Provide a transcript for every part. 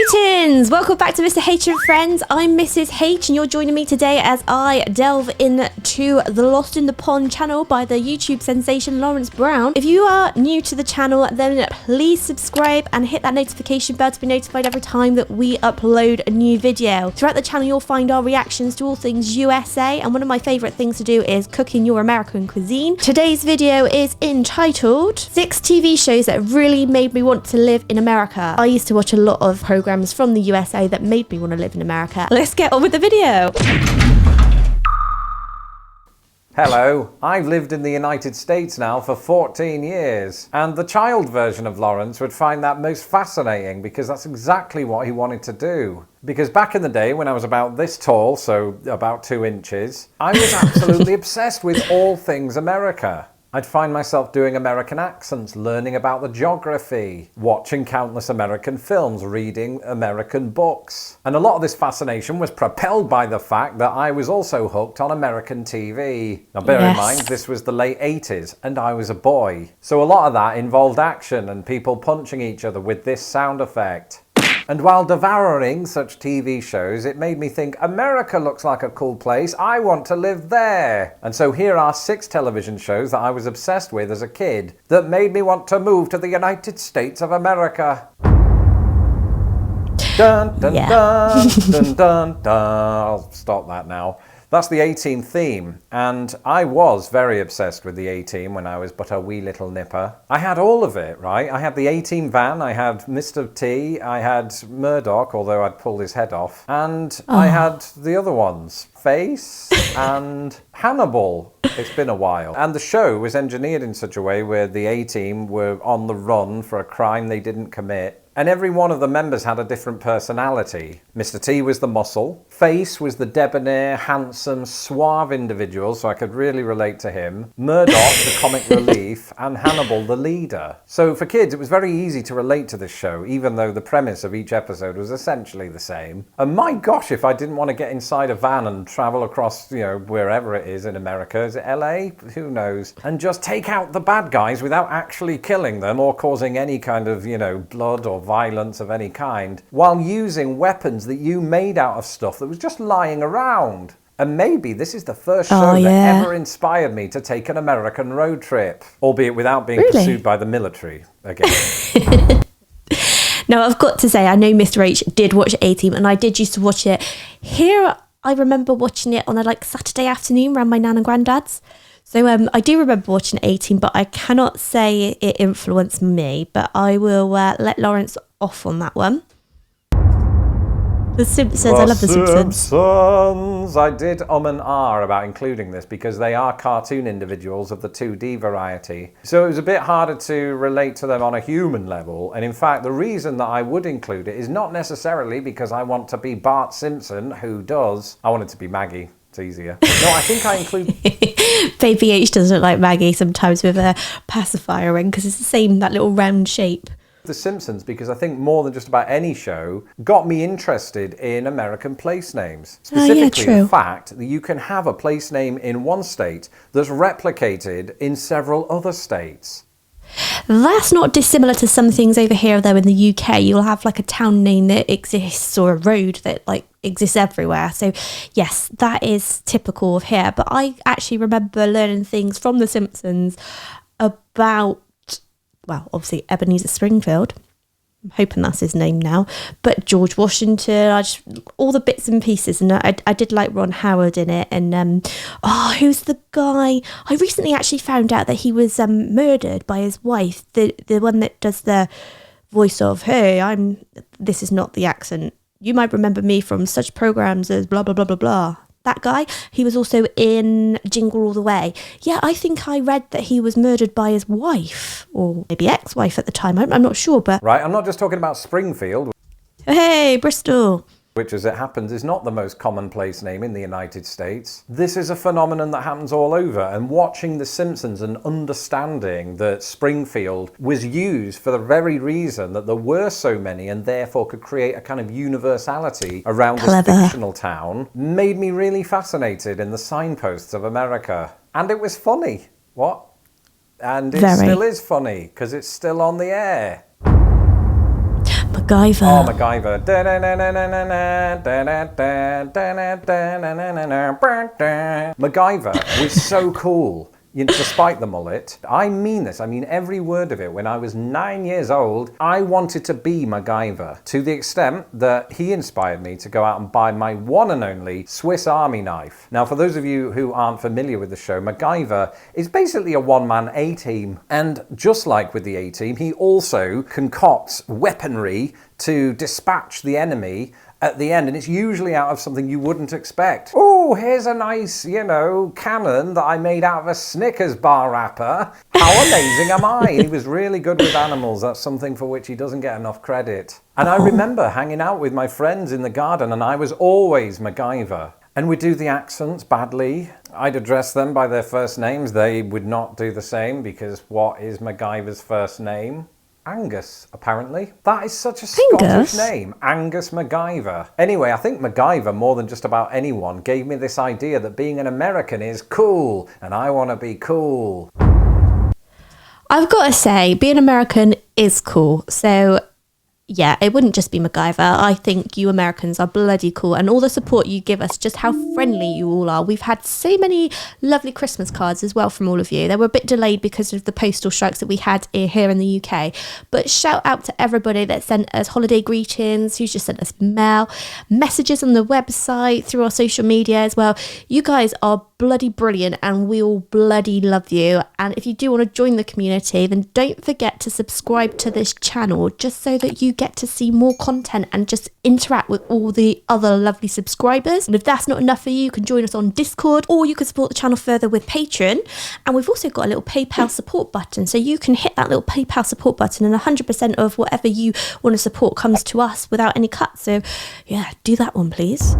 Greetings! Welcome back to Mr. H and Friends. I'm Mrs. H and you're joining me today as I delve into the Lost in the Pond channel by the YouTube sensation Lawrence Brown. If you are new to the channel, then please subscribe and hit that notification bell to be notified every time that we upload a new video. Throughout the channel you'll find our reactions to all things USA, and one of my favourite things to do is cooking your American cuisine. Today's video is entitled 6 TV shows that really made me want to live in America. I used to watch a lot of programs from the USA that made me want to live in America. Let's get on with the video. Hello, I've lived in the United States now for 14 years, and the child version of Lawrence would find that most fascinating because that's exactly what he wanted to do. Because back in the day when I was about this tall, so about 2 inches, I was absolutely obsessed with all things America. I'd find myself doing American accents, learning about the geography, watching countless American films, reading American books. And a lot of this fascination was propelled by the fact that I was also hooked on American TV. Now bear in mind, this was the late 80s and I was a boy. So a lot of that involved action and people punching each other with this sound effect. And while devouring such TV shows, it made me think, America looks like a cool place, I want to live there. And so here are 6 television shows that I was obsessed with as a kid that made me want to move to the United States of America. Dun, dun, dun, dun, dun, dun. I'll stop that now. That's the A-Team theme, and I was very obsessed with the A-Team when I was but a wee little nipper. I had all of it, right? I had the A-Team van, I had Mr. T, I had Murdoch, although I'd pulled his head off, and I had the other ones, Face and Hannibal. It's been a while. And the show was engineered in such a way where the A-Team were on the run for a crime they didn't commit. And every one of the members had a different personality. Mr. T was the muscle. Face was the debonair, handsome, suave individual, so I could really relate to him. Murdoch, the comic relief, and Hannibal, the leader. So for kids, it was very easy to relate to this show, even though the premise of each episode was essentially the same. And my gosh, if I didn't want to get inside a van and travel across, wherever it is in America, is it LA? Who knows? And just take out the bad guys without actually killing them or causing any kind of, blood or violence of any kind, while using weapons that you made out of stuff that was just lying around. And maybe this is the first show that ever inspired me to take an American road trip, albeit without being pursued by the military again. Now, I've got to say, I know Mr. H did watch A-Team, and I did used to watch it. Here, I remember watching it on a Saturday afternoon around my nan and granddad's. So I do remember watching A-Team, but I cannot say it influenced me. But I will let Lawrence off on that one. The Simpsons, I love The Simpsons. I did and about including this because they are cartoon individuals of the 2D variety. So it was a bit harder to relate to them on a human level. And in fact, the reason that I would include it is not necessarily because I want to be Bart Simpson, who does. I want it to be Maggie. It's easier. No, I think I include... Baby H does look like Maggie sometimes with a pacifier in because it's the same, that little round shape. The Simpsons, because I think more than just about any show, got me interested in American place names. Specifically the fact that you can have a place name in one state that's replicated in several other states. That's not dissimilar to some things over here, though, in the UK. You'll have a town name that exists or a road that exists everywhere. So yes, that is typical of here. But I actually remember learning things from The Simpsons about, well, obviously Ebenezer Springfield. I'm hoping that's his name now. But George Washington, all the bits and pieces. And I did like Ron Howard in it. And, who's the guy? I recently actually found out that he was murdered by his wife. The one that does the voice of, hey, this is not the accent. You might remember me from such programs as blah, blah, blah, blah, blah. That guy, he was also in Jingle All the Way. Yeah, I think I read that he was murdered by his wife, or maybe ex-wife at the time. I'm not sure, but... Right, I'm not just talking about Springfield. Hey, Bristol. Which, as it happens, is not the most commonplace name in the United States. This is a phenomenon that happens all over, and watching The Simpsons and understanding that Springfield was used for the very reason that there were so many and therefore could create a kind of universality around this fictional town made me really fascinated in the signposts of America. And it was funny. What? And it still is funny, because it's still on the air. MacGyver. Oh, MacGyver. MacGyver was so cool. Despite the mullet. I mean this. I mean every word of it. When I was 9 years old, I wanted to be MacGyver, to the extent that he inspired me to go out and buy my one and only Swiss Army knife. Now, for those of you who aren't familiar with the show, MacGyver is basically a one-man A-team. And just like with the A-team, he also concocts weaponry to dispatch the enemy at the end, and it's usually out of something you wouldn't expect. Oh, here's a nice, cannon that I made out of a Snickers bar wrapper. How amazing am I? He was really good with animals. That's something for which he doesn't get enough credit. And I remember hanging out with my friends in the garden, and I was always MacGyver. And we'd do the accents badly. I'd address them by their first names. They would not do the same, because what is MacGyver's first name? Angus, apparently. That is such a Scottish name, Angus MacGyver. Anyway, I think MacGyver, more than just about anyone, gave me this idea that being an American is cool, and I want to be cool. I've got to say, being American is cool. So, yeah, it wouldn't just be MacGyver. I think you Americans are bloody cool, and all the support you give us, just how friendly you all are. We've had so many lovely Christmas cards as well from all of you. They were a bit delayed because of the postal strikes that we had here in the UK. But shout out to everybody that sent us holiday greetings, who's just sent us mail, messages on the website, through our social media as well. You guys are bloody brilliant, and we all bloody love you. And if you do want to join the community, then don't forget to subscribe to this channel, just so that you get to see more content and just interact with all the other lovely subscribers. And if that's not enough for you, you can join us on Discord, or you can support the channel further with Patreon. And we've also got a little PayPal support button, so you can hit that little PayPal support button, and 100% of whatever you want to support comes to us without any cuts. So yeah, do that one, please.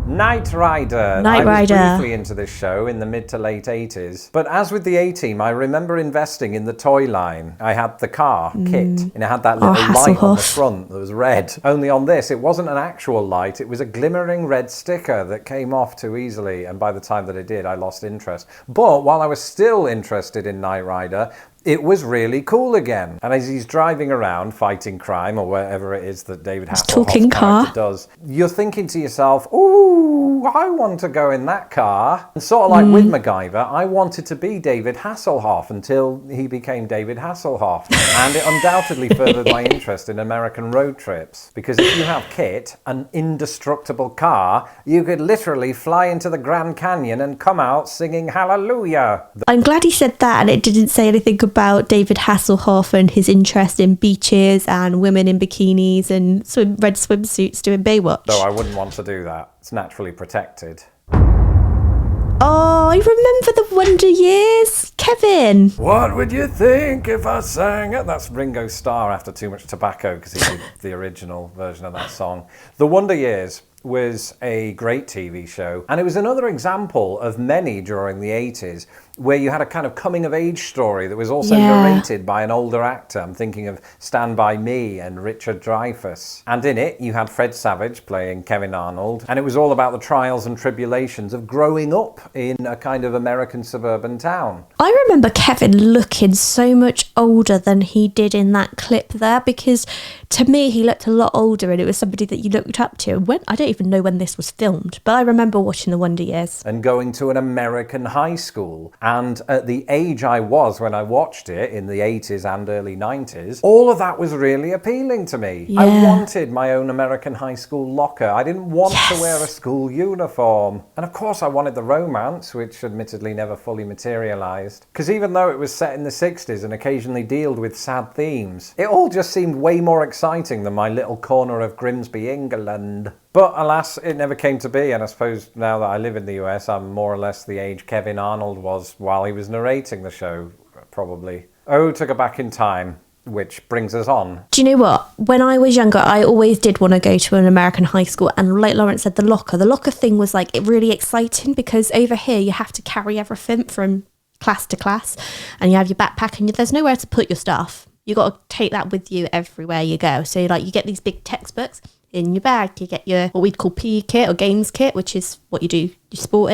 Knight Rider. I was briefly into this show in the mid to late 80s. But as with the A-Team, I remember investing in the toy line. I had the car, Kit, and it had that little light on the front that was red. Only on this, it wasn't an actual light. It was a glimmering red sticker that came off too easily. And by the time that it did, I lost interest. But while I was still interested in Knight Rider, it was really cool again. And as he's driving around fighting crime, or wherever it is that David Hasselhoff's character does, you're thinking to yourself, ooh, I want to go in that car. And sort of like with MacGyver, I wanted to be David Hasselhoff until he became David Hasselhoff. And it undoubtedly furthered my interest in American road trips. Because if you have Kit, an indestructible car, you could literally fly into the Grand Canyon and come out singing Hallelujah. I'm glad he said that, and it didn't say anything about David Hasselhoff and his interest in beaches and women in bikinis and red swimsuits doing Baywatch. Though I wouldn't want to do that. It's naturally protected. Oh, I remember the Wonder Years, Kevin. What would you think if I sang it? That's Ringo Starr after Too Much Tobacco, because he did the original version of that song. The Wonder Years was a great TV show, and it was another example of many during the 80s where you had a kind of coming-of-age story that was also narrated by an older actor. I'm thinking of Stand By Me and Richard Dreyfuss. And in it, you had Fred Savage playing Kevin Arnold, and it was all about the trials and tribulations of growing up in a kind of American suburban town. I remember Kevin looking so much older than he did in that clip there, because to me, he looked a lot older, and it was somebody that you looked up to. I don't even know when this was filmed, but I remember watching The Wonder Years. And going to an American high school. And at the age I was when I watched it, in the 80s and early 90s, all of that was really appealing to me. Yeah. I wanted my own American high school locker. I didn't want to wear a school uniform. And of course I wanted the romance, which admittedly never fully materialised. Because even though it was set in the 60s and occasionally dealt with sad themes, it all just seemed way more exciting than my little corner of Grimsby, England. But alas, it never came to be, and I suppose now that I live in the US, I'm more or less the age Kevin Arnold was while he was narrating the show, probably. Oh, to go back in time, which brings us on. Do you know what? When I was younger, I always did want to go to an American high school, and like Lawrence said, the locker thing was like really exciting, because over here you have to carry everything from class to class, and you have your backpack, and there's nowhere to put your stuff. You got to take that with you everywhere you go. So like you get these big textbooks in your bag, you get your what we'd call PE kit or games kit, which is what you do your sport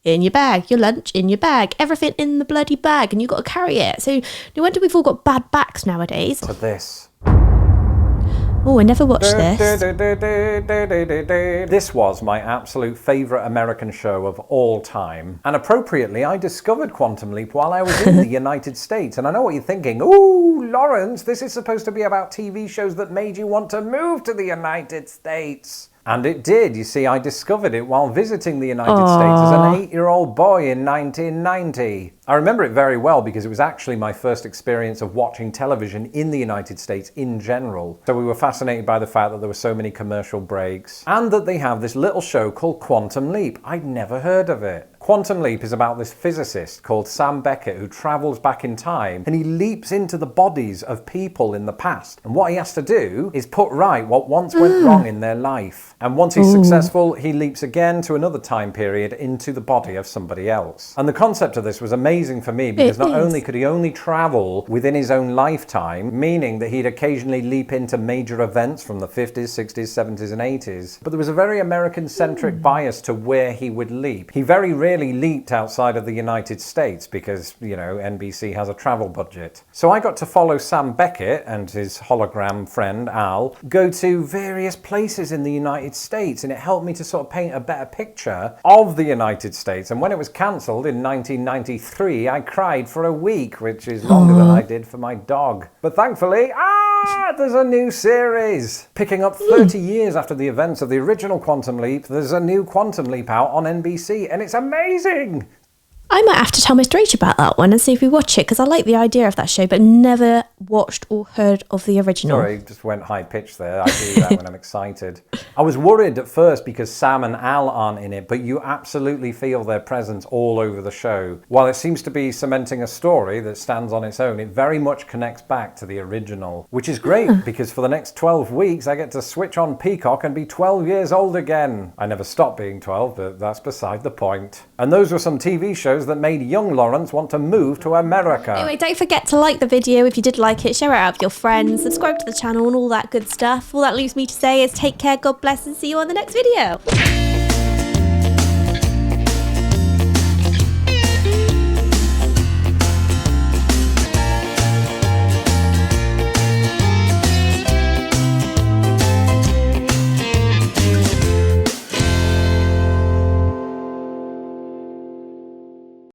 in your bag, your lunch in your bag, everything in the bloody bag, and you got to carry it. So no wonder we've all got bad backs nowadays. To this. Oh, I never watched this. This was my absolute favourite American show of all time. And appropriately, I discovered Quantum Leap while I was in the United States. And I know what you're thinking. Ooh, Lawrence, this is supposed to be about TV shows that made you want to move to the United States. And it did. You see, I discovered it while visiting the United States as an 8-year-old boy in 1990. I remember it very well because it was actually my first experience of watching television in the United States in general. So we were fascinated by the fact that there were so many commercial breaks and that they have this little show called Quantum Leap. I'd never heard of it. Quantum Leap is about this physicist called Sam Beckett who travels back in time and he leaps into the bodies of people in the past. And what he has to do is put right what once went wrong in their life. And once he's successful, he leaps again to another time period into the body of somebody else. And the concept of this was amazing for me because not only could he only travel within his own lifetime, meaning that he'd occasionally leap into major events from the 50s, 60s, 70s and 80s, but there was a very American-centric bias to where he would leap. He very rarely leaped outside of the United States because, you know, NBC has a travel budget. So I got to follow Sam Beckett and his hologram friend Al go to various places in the United States, and it helped me to sort of paint a better picture of the United States. And when it was cancelled in 1993, I cried for a week, which is longer than I did for my dog. But thankfully, there's a new series. Picking up 30 years after the events of the original Quantum Leap, there's a new Quantum Leap out on NBC, and it's amazing! I might have to tell my straight about that one and see if we watch it, because I like the idea of that show, but never watched or heard of the original. Sorry, just went high-pitched there. I do that when I'm excited. I was worried at first because Sam and Al aren't in it, but you absolutely feel their presence all over the show. While it seems to be cementing a story that stands on its own, it very much connects back to the original, which is great because for the next 12 weeks I get to switch on Peacock and be 12 years old again. I never stopped being 12, but that's beside the point. And those were some TV shows that made young Lawrence want to move to America. Anyway, don't forget to like the video if you did like it, share it out with your friends, subscribe to the channel and all that good stuff. All that leaves me to say is take care, God bless, and see you on the next video.